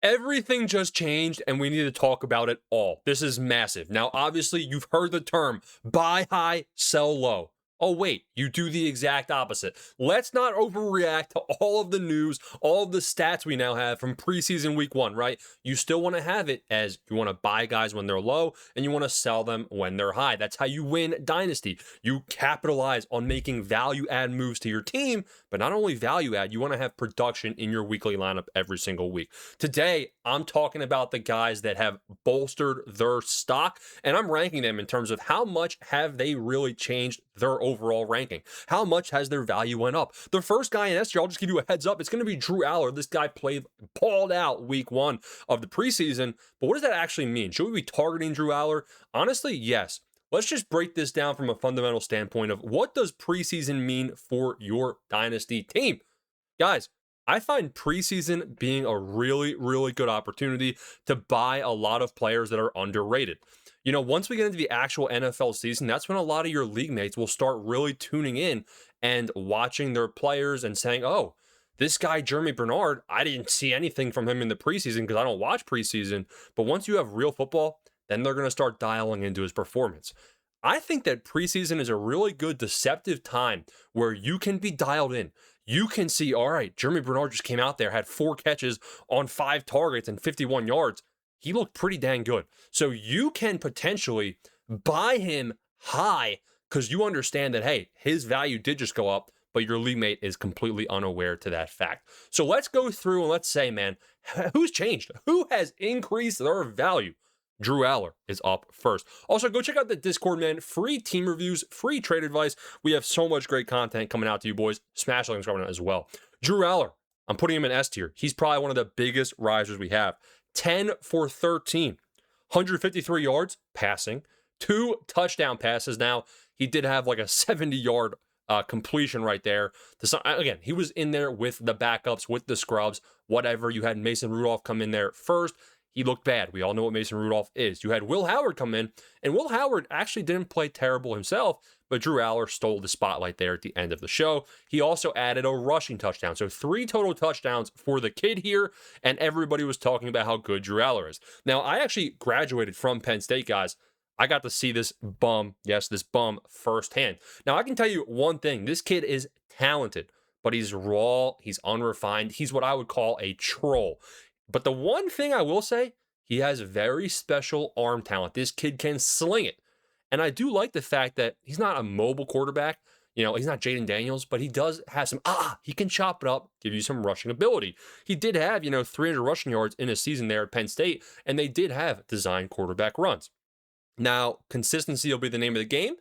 Everything just changed, and we need to talk about it all. This is massive. Now, obviously, you've heard the term buy high, sell low. Oh, wait, you do the exact opposite. Let's not overreact to all of the news, all of the stats we now have from preseason week 1, right? You still want to have it as you want to buy guys when they're low and you want to sell them when they're high. That's how you win Dynasty. You capitalize on making value add moves to your team, but not only value add, you want to have production in your weekly lineup every single week. Today, I'm talking about the guys that have bolstered their stock, and I'm ranking them in terms of how much have they really changed their overall ranking. How much has their value went up? The first guy in S tier, I'll just give you a heads up, it's going to be Drew Aller. This guy balled out week 1 of the preseason, but what does that actually mean? Should we be targeting Drew Aller? Honestly, yes. Let's just break this down from a fundamental standpoint of what does preseason mean for your Dynasty team? Guys, I find preseason being a really, really good opportunity to buy a lot of players that are underrated. You know, once we get into the actual NFL season, that's when a lot of your league mates will start really tuning in and watching their players and saying, oh, this guy, Jeremy Bernard, I didn't see anything from him in the preseason because I don't watch preseason. But once you have real football, then they're going to start dialing into his performance. I think that preseason is a really good deceptive time where you can be dialed in. You can see, all right, Jeremy Bernard just came out there, had 4 catches on 5 targets and 51 yards. He looked pretty dang good. So you can potentially buy him high because you understand that, hey, his value did just go up, but your league mate is completely unaware to that fact. So let's go through and let's say, man, who's changed? Who has increased their value? Drew Aller is up first. Also, go check out the Discord, man. Free team reviews, free trade advice. We have so much great content coming out to you boys. Smash the links coming out as well. Drew Aller, I'm putting him in S tier. He's probably one of the biggest risers we have. 10 for 13, 153 yards passing, 2 touchdown passes. Now, he did have like a 70-yard completion right there. Again, he was in there with the backups, with the scrubs, whatever. You had Mason Rudolph come in there first. He looked bad. We all know what Mason Rudolph is. You had Will Howard come in, and Will Howard actually didn't play terrible himself, but Drew Aller stole the spotlight there at the end of the show. He also added a rushing touchdown. So 3 total touchdowns for the kid here, and everybody was talking about how good Drew Aller is. Now, I actually graduated from Penn State, guys. I got to see this bum, yes, this bum firsthand. Now, I can tell you one thing. This kid is talented, but he's raw, he's unrefined. He's what I would call a troll. But the one thing I will say, he has very special arm talent. This kid can sling it. And I do like the fact that he's not a mobile quarterback. You know, he's not Jaden Daniels, but he does have some, he can chop it up, give you some rushing ability. He did have, 300 rushing yards in a season there at Penn State, and they did have designed quarterback runs. Now, consistency will be the name of the game.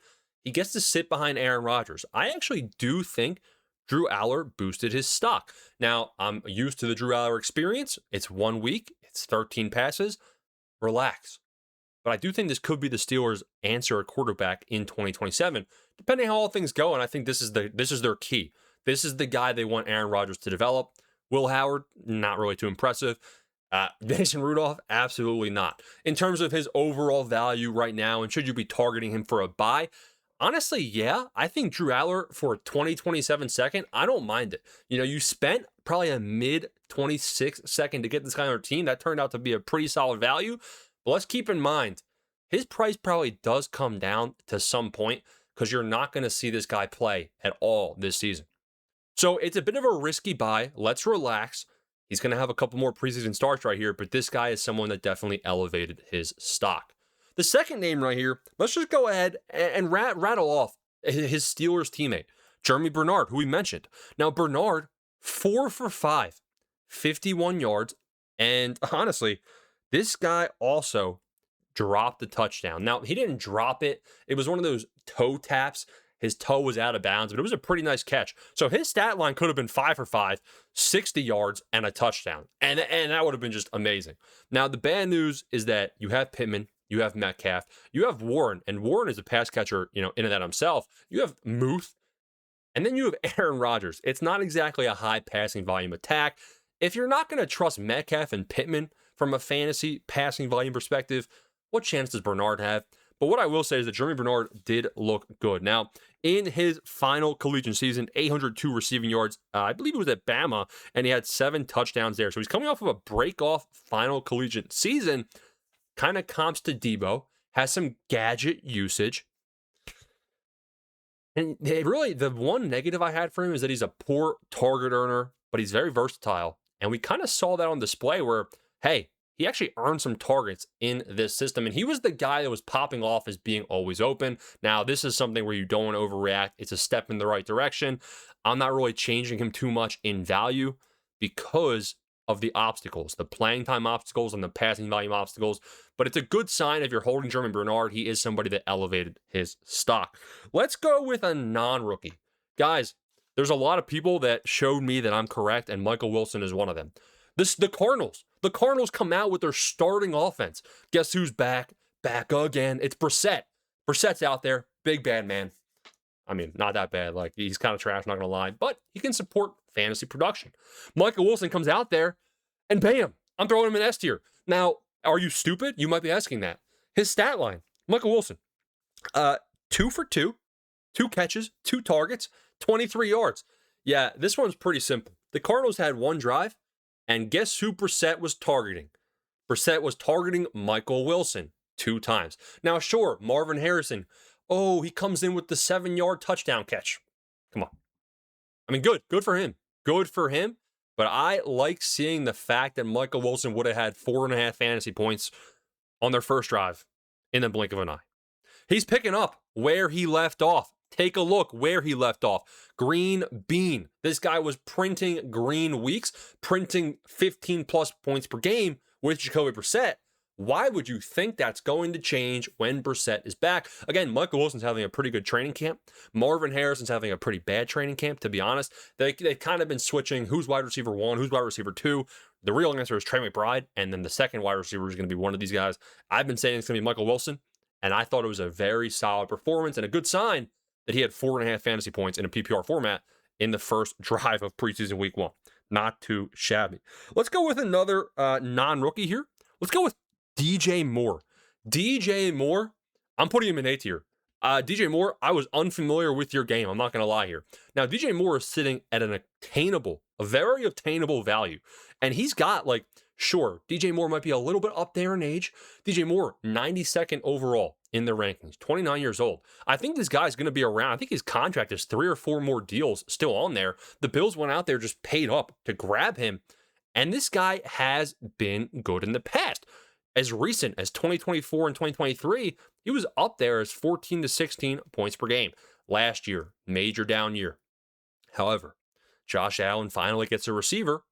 He gets to sit behind Aaron Rodgers. I actually do think Drew Aller boosted his stock. Now, I'm used to the Drew Aller experience. It's 1 week. It's 13 passes. Relax. But I do think this could be the Steelers' answer at quarterback in 2027, depending how all things go. And I think this is their key. This is the guy they want Aaron Rodgers to develop. Will Howard, not really too impressive. Mason Rudolph, absolutely not. In terms of his overall value right now, and should you be targeting him for a buy? Honestly, yeah, I think Drew Aller for a 2027 second, I don't mind it. You spent probably a mid 26 second to get this guy on your team. That turned out to be a pretty solid value. But let's keep in mind, his price probably does come down to some point because you're not going to see this guy play at all this season. So it's a bit of a risky buy. Let's relax. He's going to have a couple more preseason starts right here, but this guy is someone that definitely elevated his stock. The second name right here, let's just go ahead and rattle off his Steelers teammate, Jeremy Bernard, who we mentioned. Now, Bernard, 4 for 5, 51 yards. And honestly, this guy also dropped the touchdown. Now, he didn't drop it. It was one of those toe taps. His toe was out of bounds, but it was a pretty nice catch. So his stat line could have been 5 for 5, 60 yards, and a touchdown. And that would have been just amazing. Now, the bad news is that you have Pittman, you have Metcalf, you have Warren, and Warren is a pass catcher, in and that himself. You have Muth, and then you have Aaron Rodgers. It's not exactly a high passing volume attack. If you're not going to trust Metcalf and Pittman from a fantasy passing volume perspective, what chance does Bernard have? But what I will say is that Jeremy Bernard did look good. Now, in his final collegiate season, 802 receiving yards. I believe it was at Bama, and he had 7 touchdowns there. So he's coming off of a break-off final collegiate season. Kind of comps to Debo. Has some gadget usage. And really, the one negative I had for him is that he's a poor target earner, but he's very versatile. And we kind of saw that on display where, hey, he actually earned some targets in this system. And he was the guy that was popping off as being always open. Now, this is something where you don't want to overreact. It's a step in the right direction. I'm not really changing him too much in value because of the obstacles, the playing time obstacles and the passing volume obstacles. But it's a good sign if you're holding Jeremy Bernard. He is somebody that elevated his stock. Let's go with a non-rookie. Guys, there's a lot of people that showed me that I'm correct, and Michael Wilson is one of them. The Cardinals. The Cardinals come out with their starting offense. Guess who's back? Back again. It's Brissett. Brissett's out there. Big bad man. I mean, not that bad. Like, he's kind of trash, not going to lie. But he can support fantasy production. Michael Wilson comes out there, and bam, I'm throwing him in S tier. Now, are you stupid? You might be asking that. His stat line, Michael Wilson, 2 for 2, 2 catches, 2 targets, 23 yards. Yeah, this one's pretty simple. The Cardinals had 1 drive, and guess who Brissett was targeting? Brissett was targeting Michael Wilson 2 times. Now, sure, Marvin Harrison, oh, he comes in with the 7-yard touchdown catch. Come on. I mean, good for him. Good for him. But I like seeing the fact that Michael Wilson would have had 4.5 fantasy points on their first drive in the blink of an eye. He's picking up where he left off. Take a look where he left off. Green bean. This guy was printing green weeks, printing 15-plus points per game with Jacoby Brissett. Why would you think that's going to change when Brissett is back? Again, Michael Wilson's having a pretty good training camp. Marvin Harrison's having a pretty bad training camp, to be honest. They've kind of been switching who's wide receiver 1, who's wide receiver 2. The real answer is Trey McBride, and then the second wide receiver is going to be one of these guys. I've been saying it's going to be Michael Wilson, and I thought it was a very solid performance and a good sign that he had 4.5 fantasy points in a PPR format in the first drive of preseason week 1. Not too shabby. Let's go with another non-rookie here. Let's go with DJ Moore. DJ Moore, I'm putting him in A tier. DJ Moore, I was unfamiliar with your game. I'm not going to lie here. Now, DJ Moore is sitting at a very obtainable value. And he's got, like, sure, DJ Moore might be a little bit up there in age. DJ Moore, 92nd overall in the rankings, 29 years old. I think this guy's going to be around. I think his contract is 3 or 4 more deals still on there. The Bills went out there, just paid up to grab him. And this guy has been good in the past. As recent as 2024 and 2023, he was up there as 14 to 16 points per game. Last year, major down year. However, Josh Allen finally gets a receiver,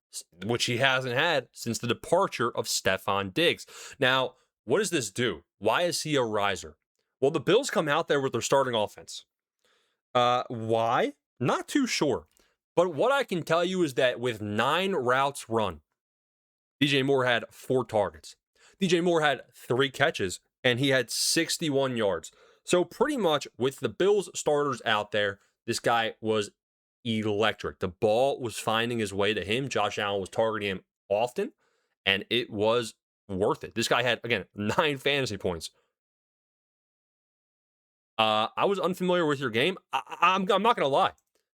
which he hasn't had since the departure of Stephon Diggs. Now, what does this do? Why is he a riser? Well, the Bills come out there with their starting offense. Why? Not too sure. But what I can tell you is that with 9 routes run, DJ Moore had 4 targets. DJ Moore had 3 catches, and he had 61 yards. So pretty much with the Bills starters out there, this guy was electric. The ball was finding his way to him. Josh Allen was targeting him often, and it was worth it. This guy had, again, 9 fantasy points. I was unfamiliar with your game. I'm not going to lie.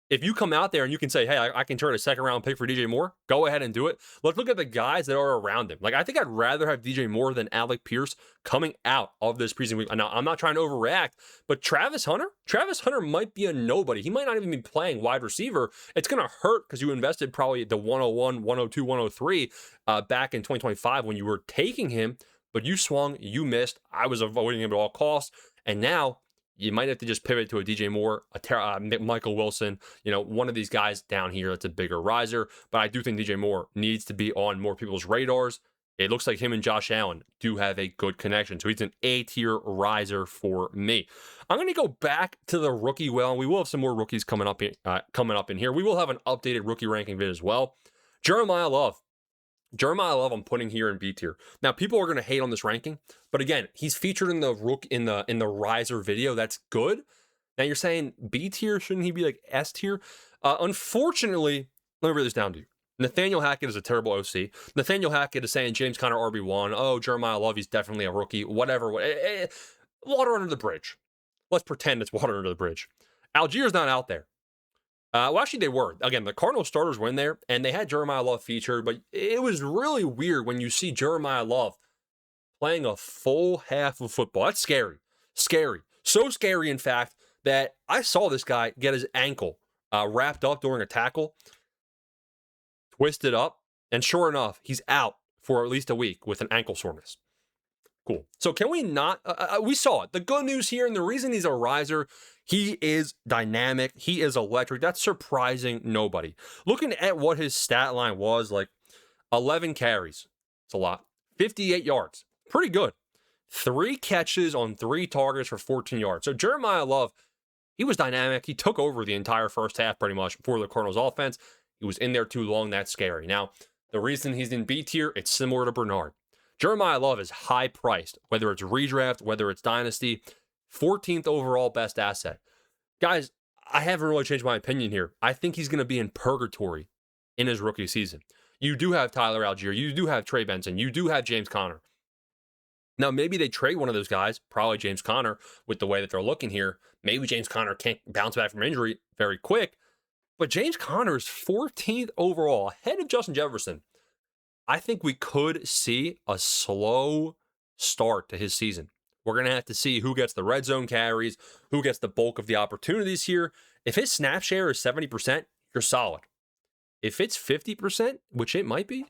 If you come out there and you can say, hey, I can turn a 2nd-round pick for DJ Moore, go ahead and do it. Let's look at the guys that are around him. Like, I think I'd rather have DJ Moore than Alec Pierce coming out of this preseason week. Now, I'm not trying to overreact, but Travis Hunter might be a nobody. He might not even be playing wide receiver. It's going to hurt because you invested probably the 101, 102, 103 back in 2025 when you were taking him, but you swung, you missed. I was avoiding him at all costs, and now you might have to just pivot to a DJ Moore, Michael Wilson, one of these guys down here that's a bigger riser. But I do think DJ Moore needs to be on more people's radars. It looks like him and Josh Allen do have a good connection. So he's an A-tier riser for me. I'm going to go back to the rookie well. We will have some more rookies coming up in here. We will have an updated rookie ranking vid as well. Jeremiah Love, I'm putting here in B tier. Now, people are going to hate on this ranking, but again, he's featured in the riser video. That's good. Now you're saying B tier, shouldn't he be like S tier? Unfortunately, let me read this down to you. Nathaniel Hackett is a terrible OC. Nathaniel Hackett is saying James Conner RB1. Oh, Jeremiah Love, he's definitely a rookie. Whatever. water under the bridge. Let's pretend it's water under the bridge. Algiers not out there. Well, actually, they were. Again, the Cardinal starters were in there, and they had Jeremiah Love featured, but it was really weird when you see Jeremiah Love playing a full half of football. That's scary. Scary. So scary, in fact, that I saw this guy get his ankle wrapped up during a tackle, twisted up, and sure enough, he's out for at least a week with an ankle soreness. Cool. So can we not? We saw it. The good news here, and the reason he's a riser, he is dynamic. He is electric. That's surprising nobody. Looking at what his stat line was, like 11 carries. It's a lot. 58 yards. Pretty good. 3 catches on 3 targets for 14 yards. So Jeremiah Love, he was dynamic. He took over the entire first half pretty much for the Cardinals offense. He was in there too long. That's scary. Now, the reason he's in B tier, it's similar to Bernard. Jeremiah Love is high priced, whether it's redraft, whether it's dynasty, 14th overall best asset. Guys, I haven't really changed my opinion here. I think he's going to be in purgatory in his rookie season. You do have Tyler Algier. You do have Trey Benson. You do have James Conner. Now, maybe they trade one of those guys, probably James Conner, with the way that they're looking here. Maybe James Conner can't bounce back from injury very quick. But James Conner is 14th overall, ahead of Justin Jefferson. I think we could see a slow start to his season. We're going to have to see who gets the red zone carries, who gets the bulk of the opportunities here. If his snap share is 70%, you're solid. If it's 50%, which it might be,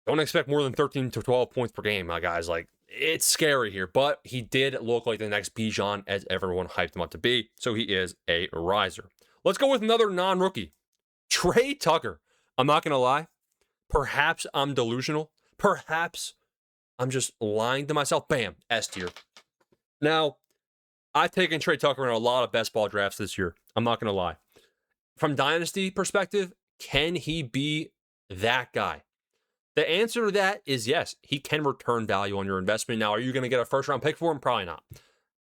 don't expect more than 13 to 12 points per game, my guys. Like, it's scary here, but he did look like the next Bijan as everyone hyped him up to be, so he is a riser. Let's go with another non-rookie, Trey Tucker. I'm not going to lie. Perhaps I'm delusional. Perhaps I'm just lying to myself. Bam, S tier. Now, I've taken Trey Tucker in a lot of best ball drafts this year. I'm not going to lie. From Dynasty perspective, can he be that guy? The answer to that is yes. He can return value on your investment. Now, are you going to get a first-round pick for him? Probably not.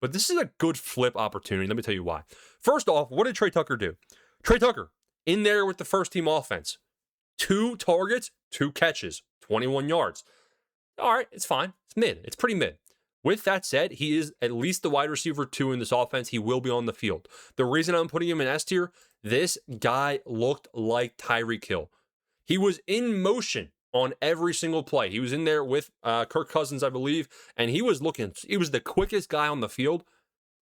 But this is a good flip opportunity. Let me tell you why. First off, what did Trey Tucker do? Trey Tucker, in there with the first-team offense. 2 targets, 2 catches, 21 yards. All right, it's fine. It's mid. It's pretty mid. With that said, he is at least the wide receiver 2 in this offense. He will be on the field. The reason I'm putting him in S tier, this guy looked like Tyreek Hill. He was in motion on every single play. He was in there with Kirk Cousins, I believe, and he was the quickest guy on the field,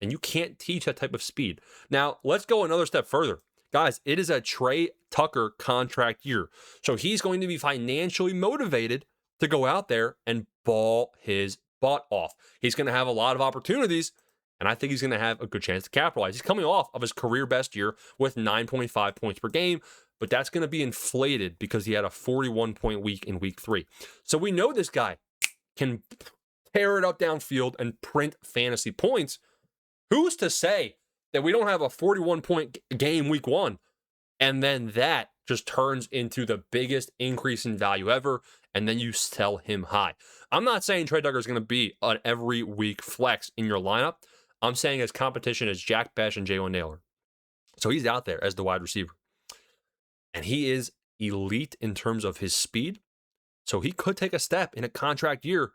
and you can't teach that type of speed. Now, let's go another step further. Guys, it is a Trey Tucker contract year. So he's going to be financially motivated to go out there and ball his butt off. He's going to have a lot of opportunities, and I think he's going to have a good chance to capitalize. He's coming off of his career best year with 9.5 points per game, but that's going to be inflated because he had a 41-point week in week 3. So we know this guy can tear it up downfield and print fantasy points. Who's to say that we don't have a 41-point game week 1, and then that just turns into the biggest increase in value ever, and then you sell him high? I'm not saying Trey Tucker is going to be an every week flex in your lineup. I'm saying his competition is Jack Besh and Jalen Naylor. So he's out there as the wide receiver. And he is elite in terms of his speed. So he could take a step in a contract year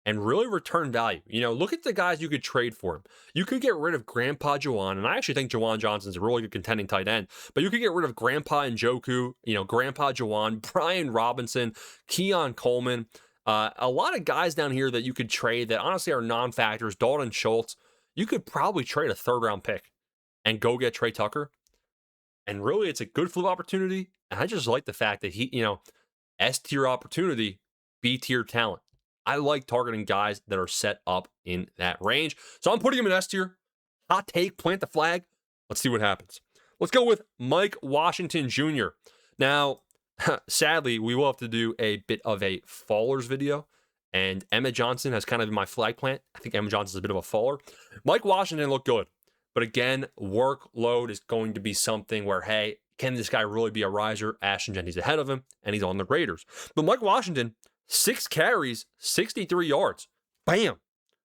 and really return value. You know, look at the guys you could trade for him. You could get rid of Grandpa Juwan, and I actually think Juwan Johnson's a really good contending tight end, but you could get rid of Grandpa Njoku, Grandpa Juwan, Brian Robinson, Keon Coleman, a lot of guys down here that you could trade that honestly are non-factors. Dalton Schultz. You could probably trade a 3rd-round pick and go get Trey Tucker. And really, it's a good flip opportunity. And I just like the fact that he, S-tier opportunity, B-tier talent. I like targeting guys that are set up in that range. So I'm putting him in S tier. Hot take, plant the flag. Let's see what happens. Let's go with Mike Washington Jr. Now, sadly, we will have to do a bit of a fallers video. And Emmett Johnson has kind of been my flag plant. I think Emmett Johnson's a bit of a faller. Mike Washington looked good. But again, workload is going to be something where, hey, can this guy really be a riser? Ashton Jenny's ahead of him, and he's on the Raiders. But Mike Washington, 6 carries, 63 yards. Bam.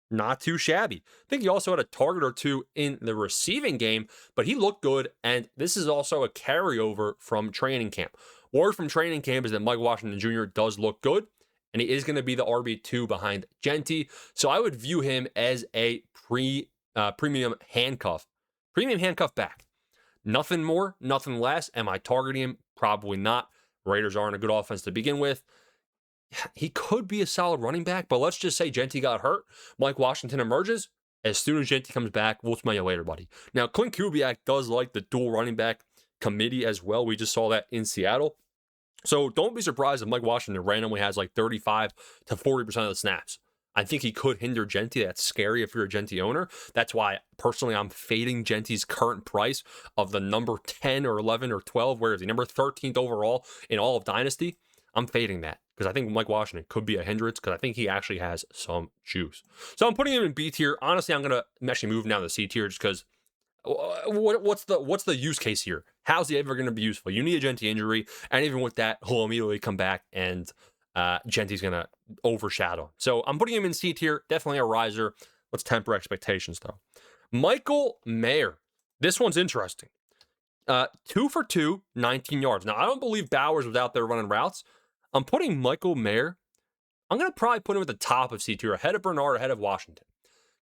Not too shabby. I think he also had a target or 2 in the receiving game, but he looked good, and this is also a carryover from training camp. Word from training camp is that Mike Washington Jr. does look good, and he is going to be the RB2 behind Genty. So I would view him as a premium handcuff back. Nothing more, nothing less. Am I targeting him? Probably not. Raiders aren't a good offense to begin with. He could be a solid running back, but let's just say Genty got hurt. Mike Washington emerges. As soon as Genty comes back, we'll smell you later, buddy. Now, Clint Kubiak does like the dual running back committee as well. We just saw that in Seattle. So don't be surprised if Mike Washington randomly has like 35 to 40% of the snaps. I think he could hinder Genty. That's scary if you're a Genty owner. That's why, personally, I'm fading Genty's current price of the number 10 or 11 or 12. Where is he? Number 13th overall in all of Dynasty. I'm fading that because I think Mike Washington could be a hindrance because I think he actually has some juice. So I'm putting him in B tier. Honestly, I'm going to actually move him down to C tier just because what's the use case here? How's he ever going to be useful? You need a Genty injury, and even with that, he'll immediately come back and Genty's going to overshadow him. So I'm putting him in C tier, definitely a riser. Let's temper expectations, though. Michael Mayer. This one's interesting. 2 for 2, 19 yards. Now, I don't believe Bowers was out there running routes. I'm putting Michael Mayer. I'm going to probably put him at the top of C tier, ahead of Bernard, ahead of Washington.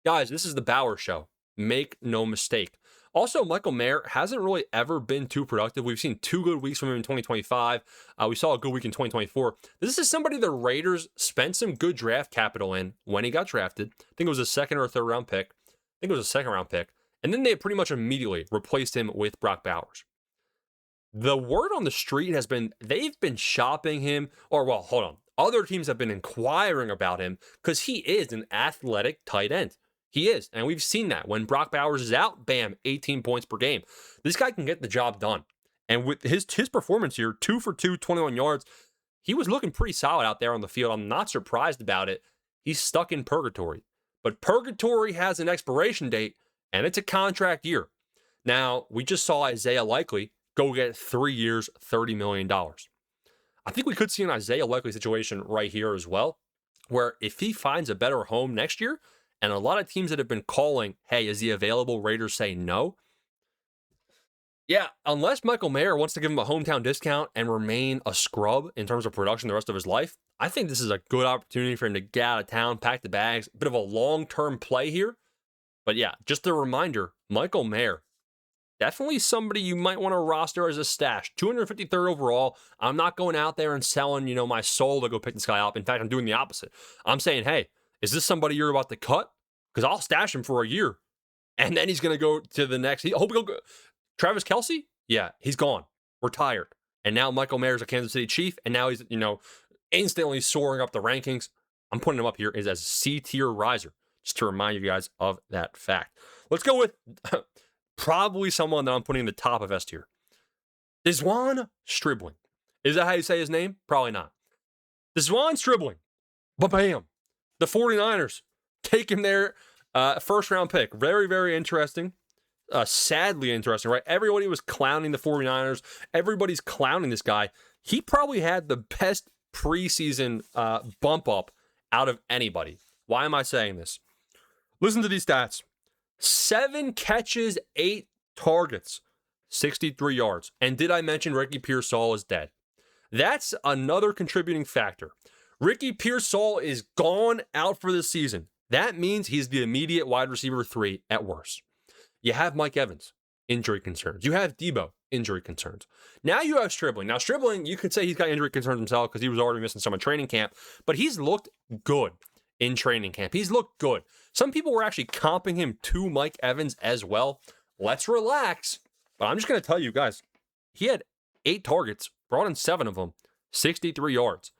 Guys, this is the Bauer show. Make no mistake. Also, Michael Mayer hasn't really ever been too productive. We've seen 2 good weeks from him in 2025. We saw a good week in 2024. This is somebody the Raiders spent some good draft capital in when he got drafted. I think it was a second or third round pick. I think it was a second round pick. And then they pretty much immediately replaced him with Brock Bowers. The word on the street has been they've been shopping him, or well, hold on. Other teams have been inquiring about him because he is an athletic tight end. He is, and we've seen that. When Brock Bowers is out, bam, 18 points per game. This guy can get the job done. And with his performance here, 2 for 2, 21 yards, he was looking pretty solid out there on the field. I'm not surprised about it. He's stuck in purgatory. But purgatory has an expiration date, and it's a contract year. Now, we just saw Isaiah Likely go get 3 years, $30 million. I think we could see an Isaiah Likely situation right here as well, where if he finds a better home next year, and a lot of teams that have been calling, hey, is he available? Raiders say no. Yeah, unless Michael Mayer wants to give him a hometown discount and remain a scrub in terms of production the rest of his life, I think this is a good opportunity for him to get out of town, pack the bags, a bit of a long-term play here. But yeah, just a reminder, Michael Mayer, definitely somebody you might want to roster as a stash. 253rd overall. I'm not going out there and selling, my soul to go pick this guy up. In fact, I'm doing the opposite. I'm saying, hey, is this somebody you're about to cut? Because I'll stash him for a year. And then he's going to go to the next. Travis Kelce? Yeah, he's gone. Retired. And now Michael Mayer's a Kansas City Chief. And now he's, instantly soaring up the rankings. I'm putting him up here as a C-tier riser. Just to remind you guys of that fact. Let's go with probably someone that I'm putting in the top of S tier. Dizwan Stribling. Is that how you say his name? Probably not. Dizwan Stribling. Ba-bam. The 49ers take him there. First round pick. Very, very interesting. Sadly interesting, right? Everybody was clowning the 49ers. Everybody's clowning this guy. He probably had the best preseason bump up out of anybody. Why am I saying this? Listen to these stats. 7 catches, 8 targets, 63 yards. And did I mention Ricky Pearsall is dead? That's another contributing factor. Ricky Pearsall is gone out for the season. That means he's the immediate wide receiver 3 at worst. You have Mike Evans, injury concerns. You have Debo, injury concerns. Now you have Stribling. Now Stribling, you could say he's got injury concerns himself because he was already missing some of training camp, but he's looked good in training camp. He's looked good. Some people were actually comping him to Mike Evans as well. Let's relax. But I'm just going to tell you guys, he had 8 targets, brought in 7 of them, 63 yards.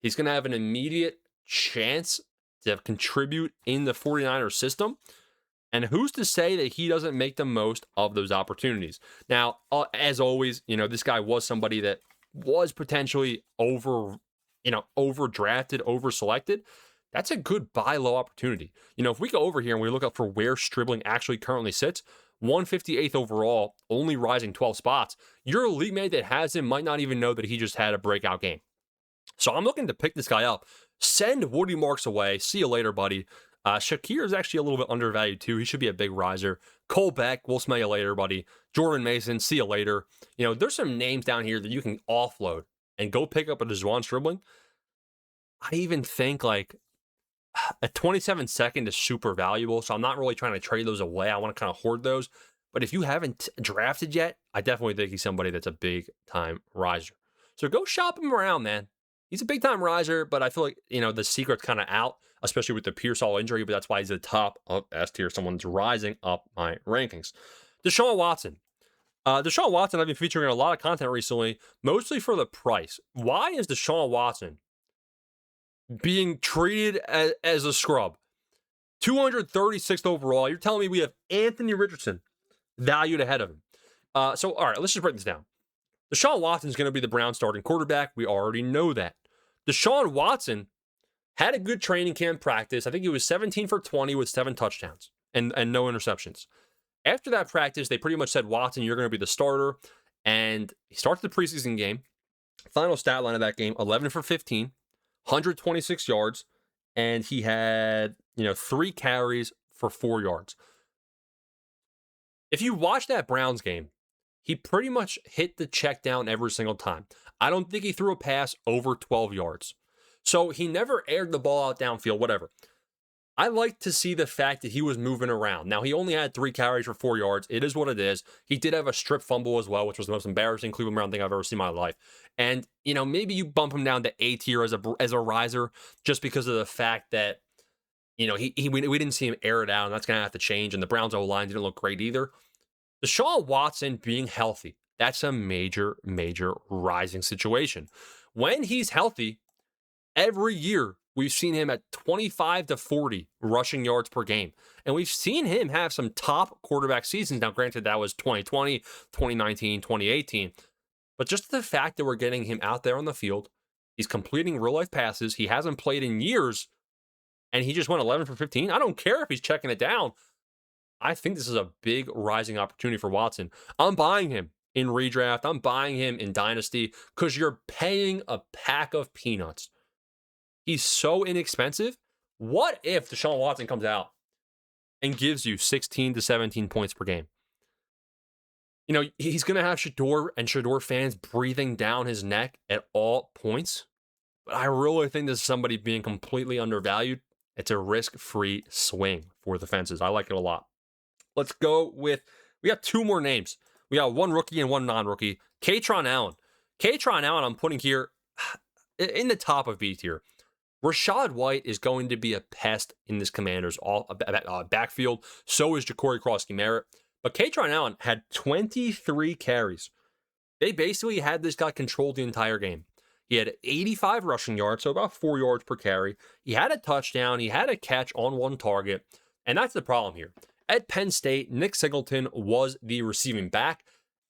He's going to have an immediate chance to contribute in the 49ers system. And who's to say that he doesn't make the most of those opportunities? Now, as always, this guy was somebody that was potentially overdrafted, overselected. That's a good buy low opportunity. If we go over here and we look up for where Stribling actually currently sits, 158th overall, only rising 12 spots, your league mate that has him might not even know that he just had a breakout game. So I'm looking to pick this guy up, send Woody Marks away. See you later, buddy. Shakir is actually a little bit undervalued too. He should be a big riser. Cole Beck, we'll smell you later, buddy. Jordan Mason, see you later. There's some names down here that you can offload and go pick up a Dizwan Stribling. I even think like a 27-second is super valuable, so I'm not really trying to trade those away. I want to kind of hoard those. But if you haven't drafted yet, I definitely think he's somebody that's a big-time riser. So go shop him around, man. He's a big-time riser, but I feel like, the secret's kind of out, especially with the Pearsall injury, but that's why he's at the top of S tier. Someone's rising up my rankings. Deshaun Watson. Deshaun Watson, I've been featuring in a lot of content recently, mostly for the price. Why is Deshaun Watson being treated as a scrub? 236th overall. You're telling me we have Anthony Richardson valued ahead of him. So, all right, let's just break this down. Deshaun Watson is going to be the Browns starting quarterback. We already know that. Deshaun Watson had a good training camp practice. I think he was 17 for 20 with 7 touchdowns and no interceptions. After that practice, they pretty much said, Watson, you're going to be the starter. And he starts the preseason game. Final stat line of that game, 11 for 15, 126 yards. And he had, 3 carries for 4 yards. If you watch that Browns game, he pretty much hit the check down every single time. I don't think he threw a pass over 12 yards. So he never aired the ball out downfield, whatever. I like to see the fact that he was moving around. Now, he only had 3 carries for 4 yards. It is what it is. He did have a strip fumble as well, which was the most embarrassing Cleveland Brown thing I've ever seen in my life. And, maybe you bump him down to A tier as a riser just because of the fact that, we didn't see him air it out, and that's going to have to change. And the Browns O-line didn't look great either. Deshaun Watson being healthy, that's a major, major rising situation. When he's healthy, every year, we've seen him at 25 to 40 rushing yards per game. And we've seen him have some top quarterback seasons. Now, granted, that was 2020, 2019, 2018. But just the fact that we're getting him out there on the field, he's completing real-life passes, he hasn't played in years, and he just went 11 for 15. I don't care if he's checking it down. I think this is a big rising opportunity for Watson. I'm buying him in redraft. I'm buying him in Dynasty because you're paying a pack of peanuts. He's so inexpensive. What if Deshaun Watson comes out and gives you 16 to 17 points per game? He's going to have Shador and Shador fans breathing down his neck at all points. But I really think this is somebody being completely undervalued. It's a risk-free swing for the fences. I like it a lot. Let's go with, we got 2 more names. We got 1 rookie and 1 non-rookie. Kaytron Allen. Kaytron Allen, I'm putting here in the top of B tier. Rachaad White is going to be a pest in this Commanders backfield. So is Ja'Cory Cross-Merritt. But Kaytron Allen had 23 carries. They basically had this guy controlled the entire game. He had 85 rushing yards, so about 4 yards per carry. He had a touchdown. He had a catch on 1 target. And that's the problem here. At Penn State, Nick Singleton was the receiving back.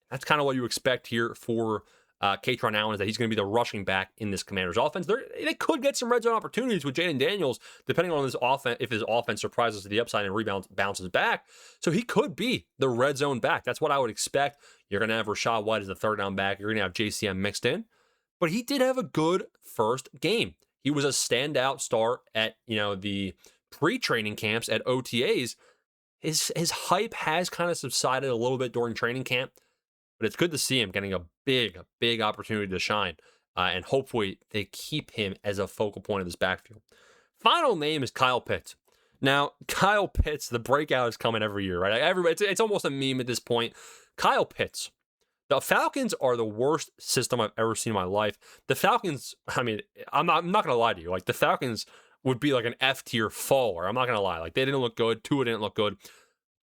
That's kind of what you expect here for Kaytron Allen, is that he's going to be the rushing back in this Commanders offense. They could get some red zone opportunities with Jaden Daniels, depending on his offense, if his offense surprises to the upside and rebounds, bounces back. So he could be the red zone back. That's what I would expect. You're going to have Rachaad White as the 3rd down back. You're going to have JCM mixed in. But he did have a good first game. He was a standout star at, the pre-training camps at OTAs. His hype has kind of subsided a little bit during training camp, but it's good to see him getting a big opportunity to shine. And hopefully they keep him as a focal point of this backfield. Final name is Kyle Pitts. Now, Kyle Pitts, the breakout is coming every year, right? It's almost a meme at this point. Kyle Pitts. The Falcons are the worst system I've ever seen in my life. The Falcons, I'm not going to lie to you. Like, the Falcons would be like an F tier faller. I'm not going to lie. Like, they didn't look good. Tua didn't look good.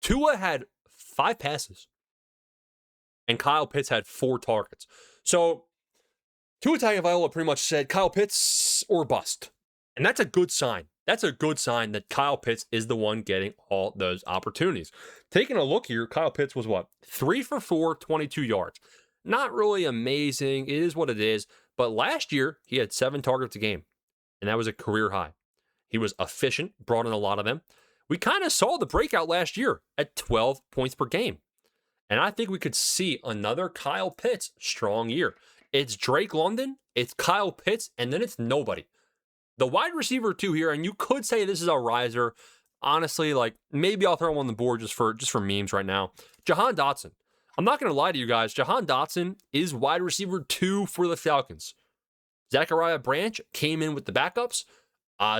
Tua had 5 passes, and Kyle Pitts had 4 targets. So, Tua Tagovailoa pretty much said, Kyle Pitts or bust. And that's a good sign. That's a good sign that Kyle Pitts is the one getting all those opportunities. Taking a look here, Kyle Pitts was what? 3 for 4, 22 yards. Not really amazing. It is what it is. But last year, he had 7 targets a game, and that was a career high. He was efficient, brought in a lot of them. We kind of saw the breakout last year at 12 points per game. And I think we could see another Kyle Pitts strong year. It's Drake London, it's Kyle Pitts, and then it's nobody. The wide receiver 2 here, and you could say this is a riser. Honestly, like, maybe I'll throw him on the board just for memes right now. Jahan Dotson. I'm not going to lie to you guys. Jahan Dotson is wide receiver 2 for the Falcons. Zachariah Branch came in with the backups.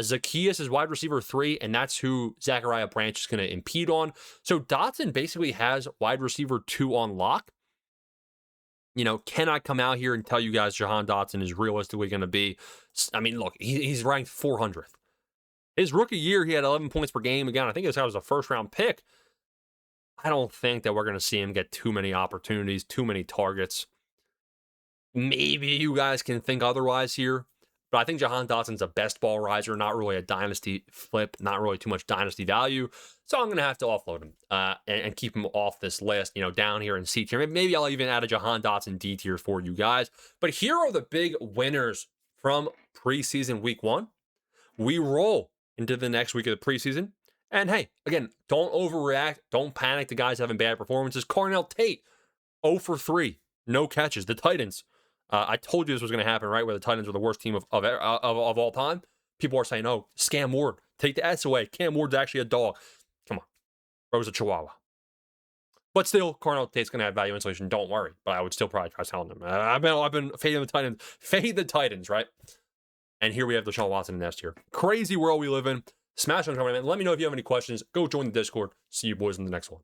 Zacchaeus is wide receiver 3, and that's who Zachariah Branch is going to impede on. So Dotson basically has wide receiver 2 on lock. Can I come out here and tell you guys Jahan Dotson is realistically going to be, I mean, look, he's ranked 400th. His rookie year, he had 11 points per game. Again, I think this guy was a first-round pick. I don't think that we're going to see him get too many opportunities, too many targets. Maybe you guys can think otherwise here, but I think Jahan Dotson's a best ball riser, not really a dynasty flip, not really too much dynasty value. So I'm going to have to offload him and keep him off this list, down here in C tier. Maybe I'll even add a Jahan Dotson D tier for you guys. But here are the big winners from preseason week 1. We roll into the next week of the preseason. And hey, again, don't overreact. Don't panic. The guys having bad performances. Cornell Tate, 0 for 3. No catches. The Titans. I told you this was going to happen, right? Where the Titans were the worst team of all time. People are saying, oh, Scam Ward. Take the S away. Cam Ward's actually a dog. Come on. Bro's a chihuahua. But still, Cornell Tate's going to have value insulation. Don't worry. But I would still probably try selling them. I've been fading the Titans. Fade the Titans, right? And here we have Deshaun Watson in S tier. Crazy world we live in. Smash on comment. Let me know if you have any questions. Go join the Discord. See you boys in the next one.